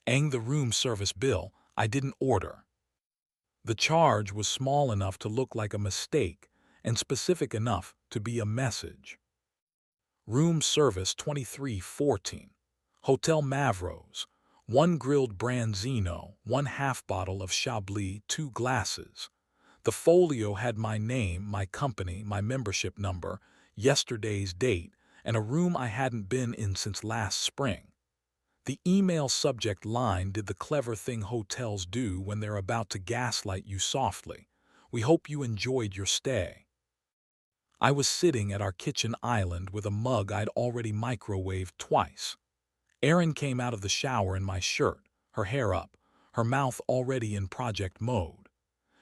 Ang the room service bill I didn't order. The charge was small enough to look like a mistake and specific enough to be a message. Room service 2314. Hotel Mavros. 1 grilled branzino, 1 half bottle of Chablis, 2 glasses. The folio had my name, my company, my membership number, yesterday's date, and a room I hadn't been in since last spring. The email subject line did the clever thing hotels do when they're about to gaslight you softly. We hope you enjoyed your stay. I was sitting at our kitchen island with a mug I'd already microwaved twice. Erin came out of the shower in my shirt, her hair up, her mouth already in project mode.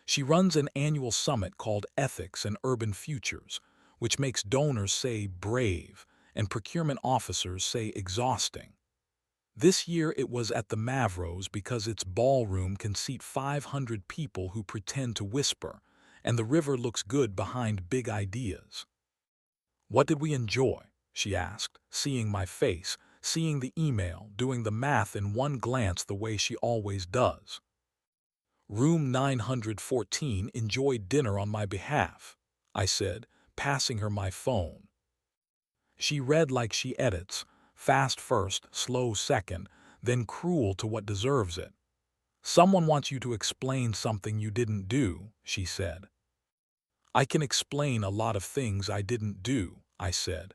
She runs an annual summit called Ethics and Urban Futures, which makes donors say brave and procurement officers say exhausting. This year it was at the Mavros because its ballroom can seat 500 people who pretend to whisper, and the river looks good behind big ideas. What did we enjoy? She asked, seeing my face, seeing the email, doing the math in one glance the way she always does. Room 914 enjoyed dinner on my behalf, I said, passing her my phone. She read like she edits, fast first, slow second, then cruel to what deserves it. Someone wants you to explain something you didn't do, she said. I can explain a lot of things I didn't do, I said.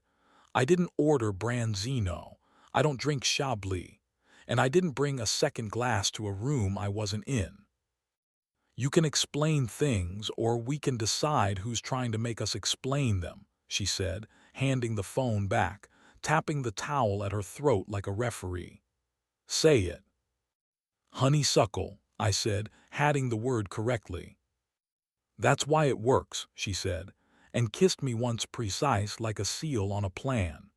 I didn't order branzino, I don't drink Chablis, and I didn't bring a second glass to a room I wasn't in. You can explain things, or we can decide who's trying to make us explain them, she said, handing the phone back, tapping the towel at her throat like a referee. Say it. Honeysuckle, I said, adding the word correctly. That's why it works, she said, and kissed me once precise like a seal on a plan.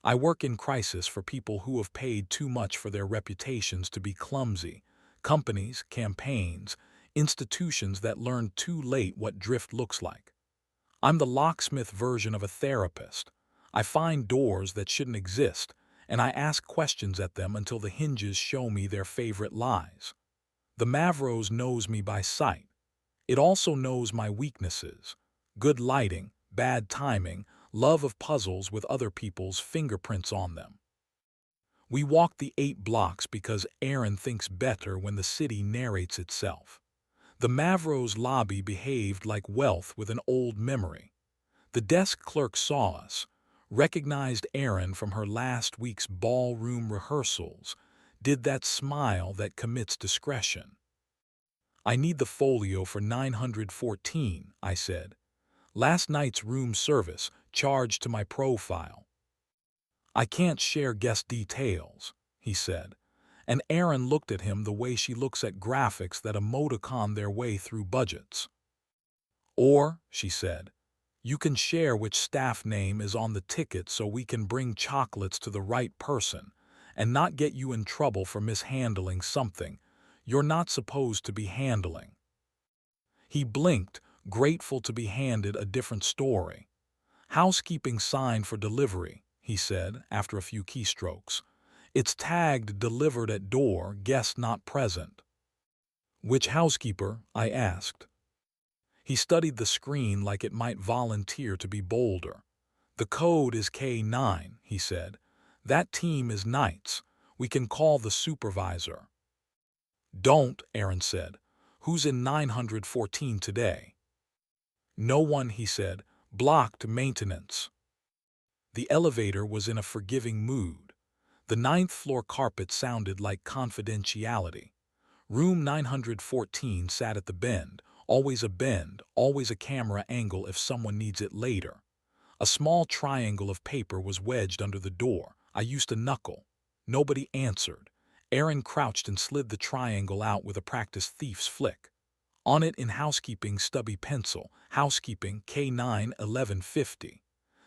I work in crisis for people who have paid too much for their reputations to be clumsy, companies, campaigns, institutions that learned too late what drift looks like. I'm the locksmith version of a therapist. I find doors that shouldn't exist, and I ask questions at them until the hinges show me their favorite lies. The Mavros knows me by sight. It also knows my weaknesses: good lighting, bad timing, love of puzzles with other people's fingerprints on them. We walked the 8 blocks because Erin thinks better when the city narrates itself. The Mavros lobby behaved like wealth with an old memory. The desk clerk saw us, recognized Erin from her last week's ballroom rehearsals, did that smile that commits discretion. I need the folio for 914, I said. Last night's room service, charged to my profile. I can't share guest details, he said, and Erin looked at him the way she looks at graphics that emoticon their way through budgets. Or, she said, you can share which staff name is on the ticket so we can bring chocolates to the right person and not get you in trouble for mishandling something you're not supposed to be handling. He blinked, grateful to be handed a different story. Housekeeping sign for delivery, he said after a few keystrokes. It's tagged delivered at door, guest not present. Which housekeeper? I asked. He studied the screen like it might volunteer to be bolder. The code is K9, he said. That team is nights. We can call the supervisor. Don't, Erin said. Who's in 914 today? No one, he said. Blocked maintenance. The elevator was in a forgiving mood. The 9th floor carpet sounded like confidentiality. Room 914 sat at the bend, always a camera angle if someone needs it later. A small triangle of paper was wedged under the door. I used a knuckle. Nobody answered. Erin crouched and slid the triangle out with a practiced thief's flick. On it in housekeeping stubby pencil, housekeeping K9 1150.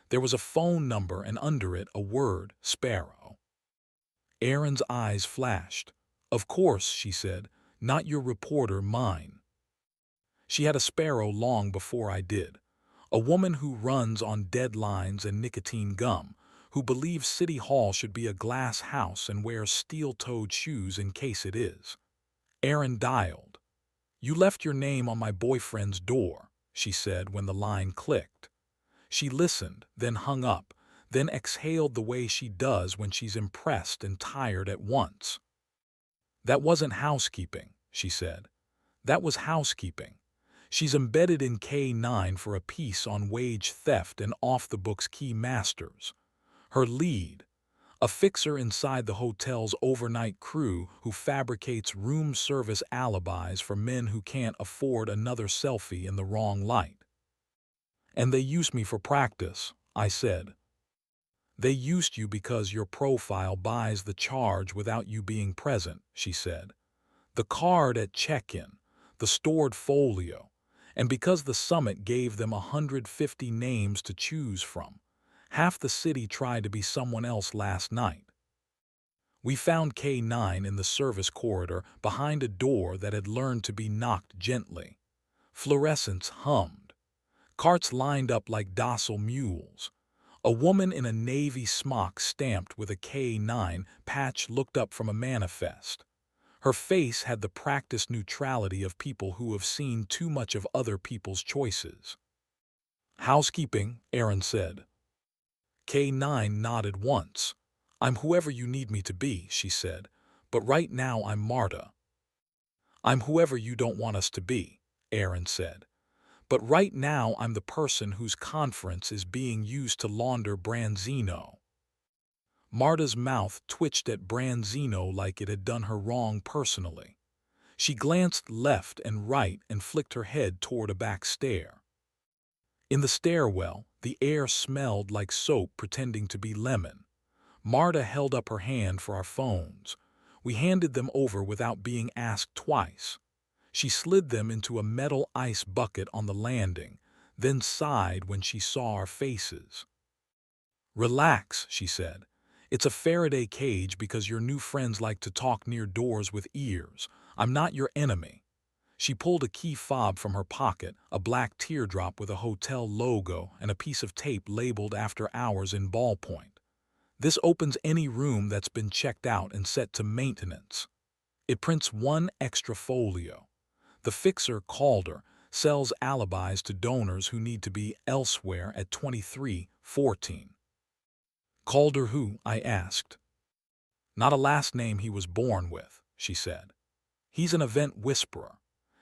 There was a phone number and under it a word, sparrow. Erin's eyes flashed. Of course, she said, not your reporter, mine. She had a sparrow long before I did. A woman who runs on deadlines and nicotine gum, who believes City Hall should be a glass house and wears steel-toed shoes in case it is. Aaron dialed. "You left your name on my boyfriend's door," she said when the line clicked. She listened, then hung up, then exhaled the way she does when she's impressed and tired at once. "That wasn't housekeeping," she said. "That was housekeeping. She's embedded in K9 for a piece on wage theft and off-the-books key masters. Her lead, a fixer inside the hotel's overnight crew who fabricates room service alibis for men who can't afford another selfie in the wrong light." "And they used me for practice," I said. "They used you because your profile buys the charge without you being present," she said. "The card at check-in, the stored folio, and because the summit gave them 150 names to choose from. Half the city tried to be someone else last night." We found K9 in the service corridor behind a door that had learned to be knocked gently. Fluorescents hummed. Carts lined up like docile mules. A woman in a navy smock stamped with a K9 patch looked up from a manifest. Her face had the practiced neutrality of people who have seen too much of other people's choices. "Housekeeping," Aaron said. K9 nodded once. "I'm whoever you need me to be," she said, "but right now I'm Marta." "I'm whoever you don't want us to be," Aaron said. "But right now I'm the person whose conference is being used to launder Branzino." Marta's mouth twitched at Branzino like it had done her wrong personally. She glanced left and right and flicked her head toward a back stair. In the stairwell, the air smelled like soap pretending to be lemon. Marta held up her hand for our phones. We handed them over without being asked twice. She slid them into a metal ice bucket on the landing, then sighed when she saw our faces. "Relax," she said. "It's a Faraday cage because your new friends like to talk near doors with ears. I'm not your enemy." She pulled a key fob from her pocket, a black teardrop with a hotel logo and a piece of tape labeled "After Hours" in ballpoint. "This opens any room that's been checked out and set to maintenance." It prints one extra folio. The fixer, Calder, sells alibis to donors who need to be elsewhere at 2314. "Calder who?" I asked. "Not a last name he was born with," she said. "He's an event whisperer.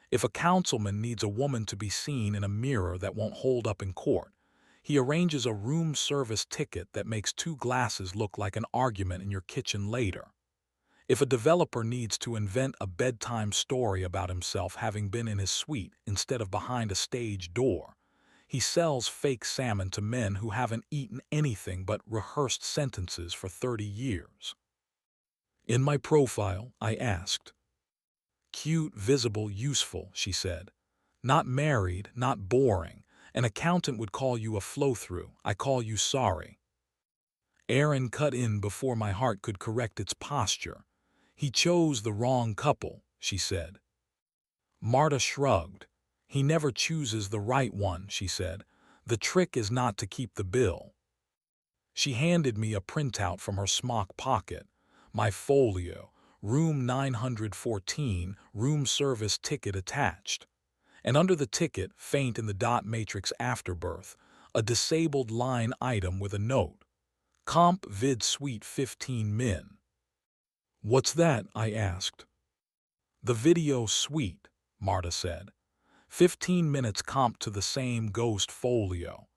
If a councilman needs a woman to be seen in a mirror that won't hold up in court, he arranges a room service ticket that makes two glasses look like an argument in your kitchen later. If a developer needs to invent a bedtime story about himself having been in his suite instead of behind a stage door, he sells fake salmon to men who haven't eaten anything but rehearsed sentences for 30 years. "In my profile," I asked. "Cute, visible, useful," she said. "Not married, not boring. An accountant would call you a flow-through. I call you sorry." Aaron cut in before my heart could correct its posture. "He chose the wrong couple," she said. Marta shrugged. "He never chooses the right one," she said. "The trick is not to keep the bill." She handed me a printout from her smock pocket. My folio, room 914, room service ticket attached. And under the ticket, faint in the dot matrix afterbirth, a disabled line item with a note. "Comp vid suite 15 min." "What's that?" I asked. "The video suite," Marta said. 15 minutes comp to the same ghost folio.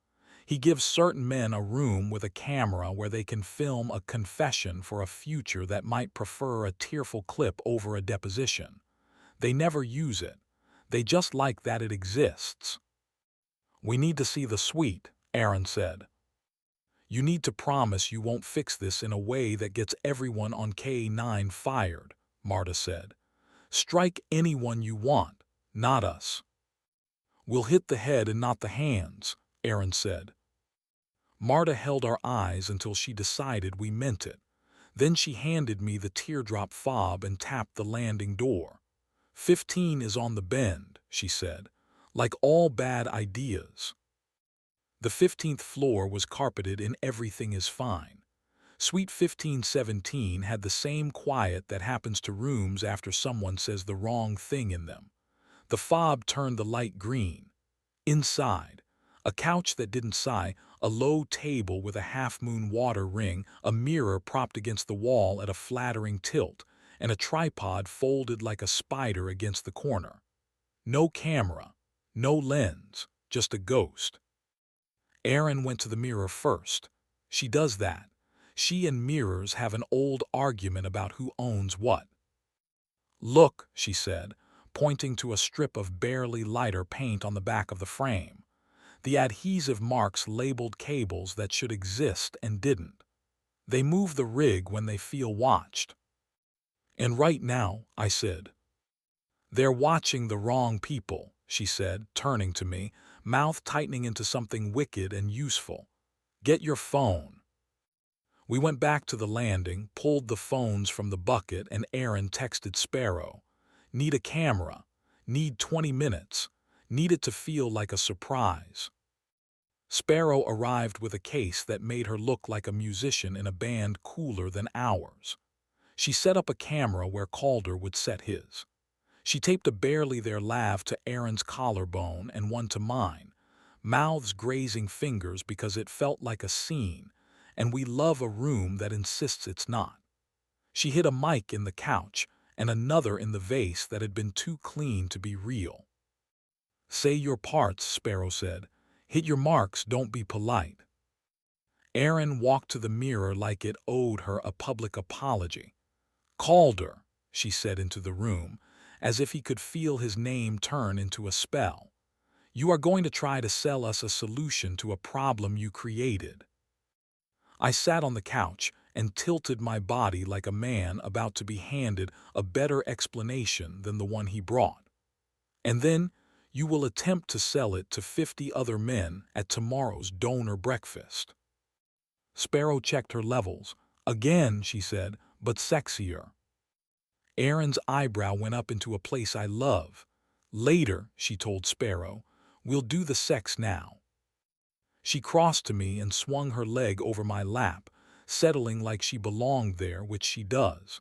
He gives certain men a room with a camera where they can film a confession for a future that might prefer a tearful clip over a deposition. They never use it. They just like that it exists. "We need to see the suite," Aaron said. "You need to promise you won't fix this in a way that gets everyone on K9 fired," Marta said. "Strike anyone you want, not us." "We'll hit the head and not the hands," Aaron said. Marta held our eyes until she decided we meant it. Then she handed me the teardrop fob and tapped the landing door. 15 is on the bend," she said, "like all bad ideas." The 15th floor was carpeted in Everything is Fine. Suite 1517 had the same quiet that happens to rooms after someone says the wrong thing in them. The fob turned the light green. Inside, a couch that didn't sigh, a low table with a half-moon water ring, a mirror propped against the wall at a flattering tilt, and a tripod folded like a spider against the corner. No camera, no lens, just a ghost. Erin went to the mirror first. She does that. She and mirrors have an old argument about who owns what. "Look," she said, pointing to a strip of barely lighter paint on the back of the frame. The adhesive marks labeled cables that should exist and didn't. They move the rig when they feel watched. "And right now," I said. "They're watching the wrong people," she said, turning to me, mouth tightening into something wicked and useful. "Get your phone." We went back to the landing, pulled the phones from the bucket, and Erin texted Sparrow. "Need a camera. Need 20 minutes. Need it to feel like a surprise." Sparrow arrived with a case that made her look like a musician in a band cooler than ours. She set up a camera where Calder would set his. She taped a barely there lav to Erin's collarbone and one to mine, mouths grazing fingers because it felt like a scene, and we love a room that insists it's not. She hid a mic in the couch and another in the vase that had been too clean to be real. "Say your parts," Sparrow said. "Hit your marks, don't be polite." Erin walked to the mirror like it owed her a public apology. "Calder," she said into the room, as if he could feel his name turn into a spell. "You are going to try to sell us a solution to a problem you created." I sat on the couch and tilted my body like a man about to be handed a better explanation than the one he brought. "And then you will attempt to sell it to 50 other men at tomorrow's donor breakfast." Sparrow checked her levels. "Again," she said, "but sexier." Erin's eyebrow went up into a place I love. "Later," she told Sparrow. "We'll do the sex now." She crossed to me and swung her leg over my lap, settling like she belonged there, which she does.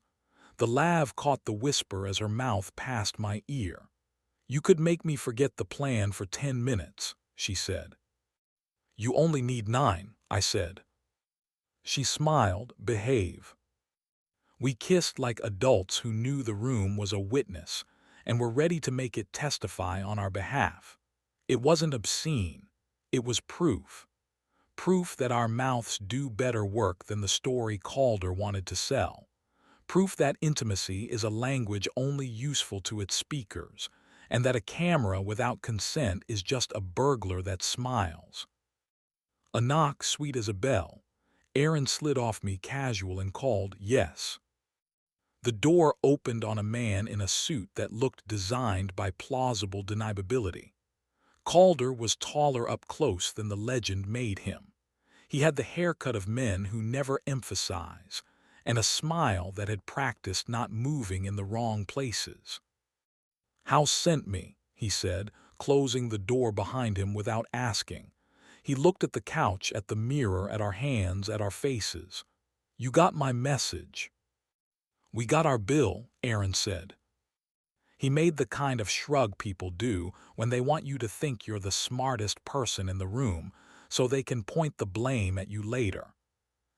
The lav caught the whisper as her mouth passed my ear. "You could make me forget the plan for 10 minutes," she said. "You only need 9, I said. She smiled. "Behave." We kissed like adults who knew the room was a witness and were ready to make it testify on our behalf. It wasn't obscene. It was proof. Proof that our mouths do better work than the story Calder wanted to sell. Proof that intimacy is a language only useful to its speakers, and that a camera without consent is just a burglar that smiles. A knock sweet as a bell. Erin slid off me casual and called, "Yes." The door opened on a man in a suit that looked designed by plausible deniability. Calder was taller up close than the legend made him. He had the haircut of men who never emphasize, and a smile that had practiced not moving in the wrong places. "House sent me," he said, closing the door behind him without asking. He looked at the couch, at the mirror, at our hands, at our faces. "You got my message." "We got our bill," Erin said. He made the kind of shrug people do when they want you to think you're the smartest person in the room, so they can point the blame at you later.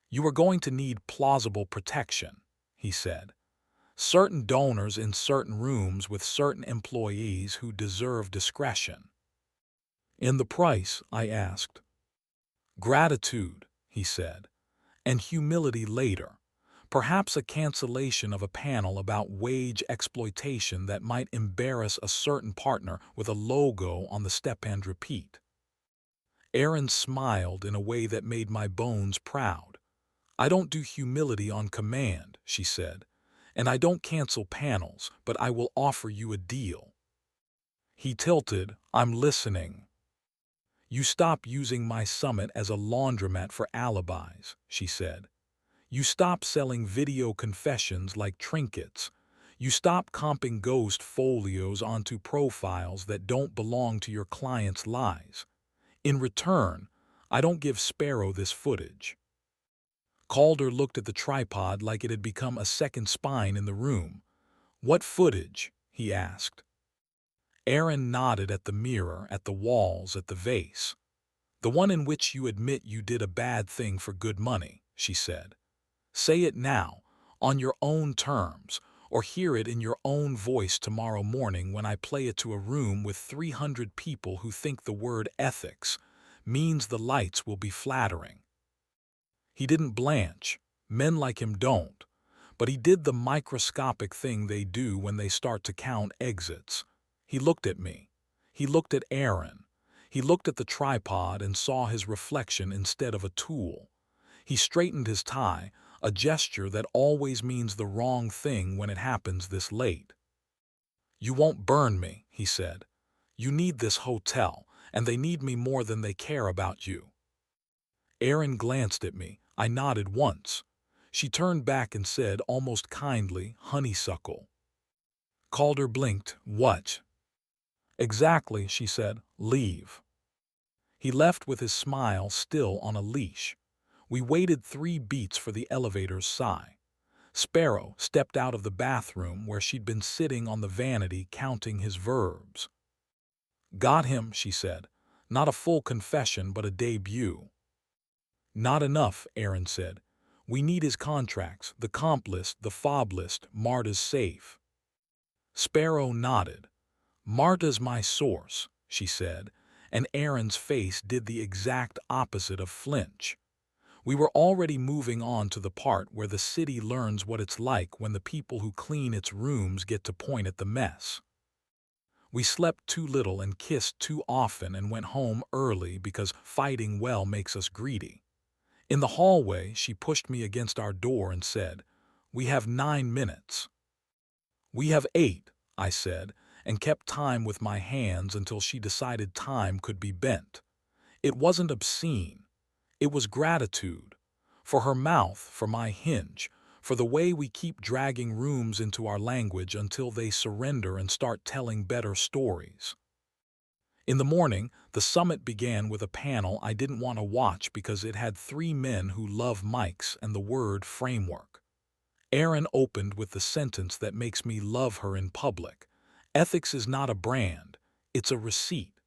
"You are going to need plausible protection," he said. "Certain donors in certain rooms with certain employees who deserve discretion." "In the price?" I asked. "Gratitude," he said, "and humility later. Perhaps a cancellation of a panel about wage exploitation that might embarrass a certain partner with a logo on the step and repeat." Erin smiled in a way that made my bones proud. "I don't do humility on command," she said, "and I don't cancel panels, but I will offer you a deal." He tilted. "I'm listening." "You stop using my summit as a laundromat for alibis," she said. "You stop selling video confessions like trinkets. You stop comping ghost folios onto profiles that don't belong to your clients' lies. In return, I don't give Sparrow this footage." Calder looked at the tripod like it had become a second spine in the room. "What footage?" he asked. Aaron nodded at the mirror, at the walls, at the vase. "The one in which you admit you did a bad thing for good money," she said. "Say it now, on your own terms, or hear it in your own voice tomorrow morning when I play it to a room with 300 people who think the word ethics means the lights will be flattering." He didn't blanch. Men like him don't. But he did the microscopic thing they do when they start to count exits. He looked at me. He looked at Aaron. He looked at the tripod and saw his reflection instead of a tool. He straightened his tie, a gesture that always means the wrong thing when it happens this late. "You won't burn me," he said. "You need this hotel, and they need me more than they care about you." Aaron glanced at me. I nodded once. She turned back and said, almost kindly, "Honeysuckle." Calder blinked. "What?" "Exactly," she said. "Leave." He left with his smile still on a leash. We waited 3 beats for the elevator's sigh. Sparrow stepped out of the bathroom where she'd been sitting on the vanity counting his verbs. "Got him," she said. "Not a full confession, but a debut." "Not enough," Aaron said. "We need his contracts, the comp list, the fob list, Marta's safe." Sparrow nodded. "Marta's my source," she said, and Aaron's face did the exact opposite of flinch. We were already moving on to the part where the city learns what it's like when the people who clean its rooms get to point at the mess. We slept too little and kissed too often and went home early because fighting well makes us greedy. In the hallway, she pushed me against our door and said, "We have 9 minutes." "We have 8, I said, and kept time with my hands until she decided time could be bent. It wasn't obscene. It was gratitude. For her mouth, for my hinge, for the way we keep dragging rooms into our language until they surrender and start telling better stories. In the morning, the summit began with a panel I didn't want to watch because it had 3 men who love mics and the word framework. Aaron opened with the sentence that makes me love her in public. "Ethics is not a brand, it's a receipt."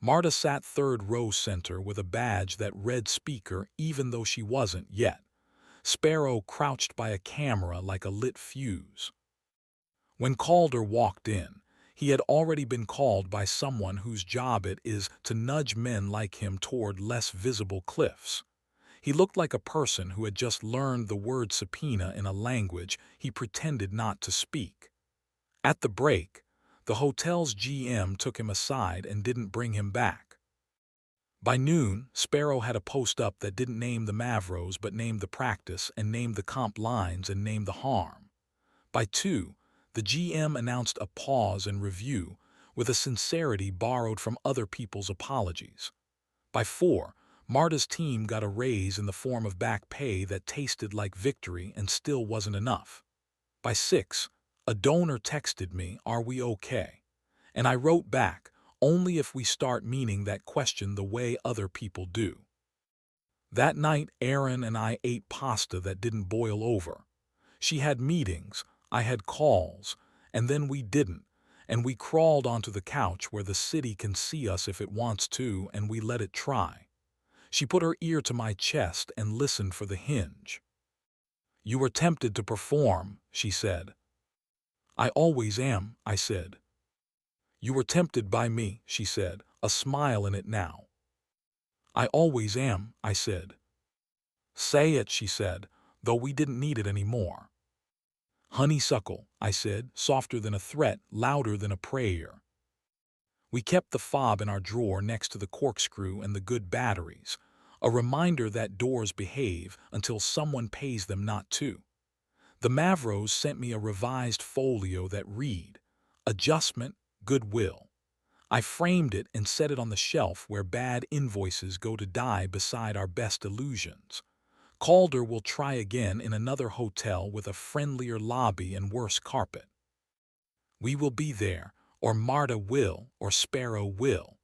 Marta sat 3rd row center with a badge that read speaker even though she wasn't yet. Sparrow crouched by a camera like a lit fuse. When Calder walked in, he had already been called by someone whose job it is to nudge men like him toward less visible cliffs. He looked like a person who had just learned the word subpoena in a language he pretended not to speak. At the break, the hotel's GM took him aside and didn't bring him back. By noon, Sparrow had a post up that didn't name the Mavros but named the practice and named the comp lines and named the harm. By 2, the GM announced a pause and review with a sincerity borrowed from other people's apologies. By 4, Marta's team got a raise in the form of back pay that tasted like victory and still wasn't enough. By 6, a donor texted me, "Are we okay?" And I wrote back, "Only if we start meaning that question the way other people do." That night, Aaron and I ate pasta that didn't boil over. She had meetings, I had calls, and then we didn't, and we crawled onto the couch where the city can see us if it wants to, and we let it try. She put her ear to my chest and listened for the hinge. "You were tempted to perform," she said. "I always am," I said. "You were tempted by me," she said, a smile in it now. "I always am," I said. "Say it," she said, though we didn't need it anymore. "Honeysuckle," I said, softer than a threat, louder than a prayer. We kept the fob in our drawer next to the corkscrew and the good batteries, a reminder that doors behave until someone pays them not to. The Mavros sent me a revised folio that read, "Adjustment, Goodwill." I framed it and set it on the shelf where bad invoices go to die beside our best illusions. Calder will try again in another hotel with a friendlier lobby and worse carpet. We will be there, or Marta will, or Sparrow will,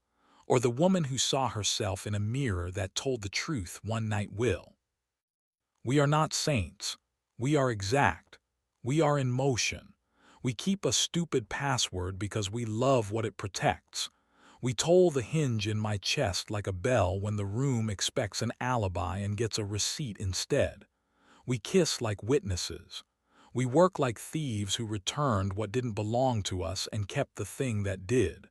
or the woman who saw herself in a mirror that told the truth one night will. We are not saints. We are exact. We are in motion. We keep a stupid password because we love what it protects. We toll the hinge in my chest like a bell when the room expects an alibi and gets a receipt instead. We kiss like witnesses. We work like thieves who returned what didn't belong to us and kept the thing that did.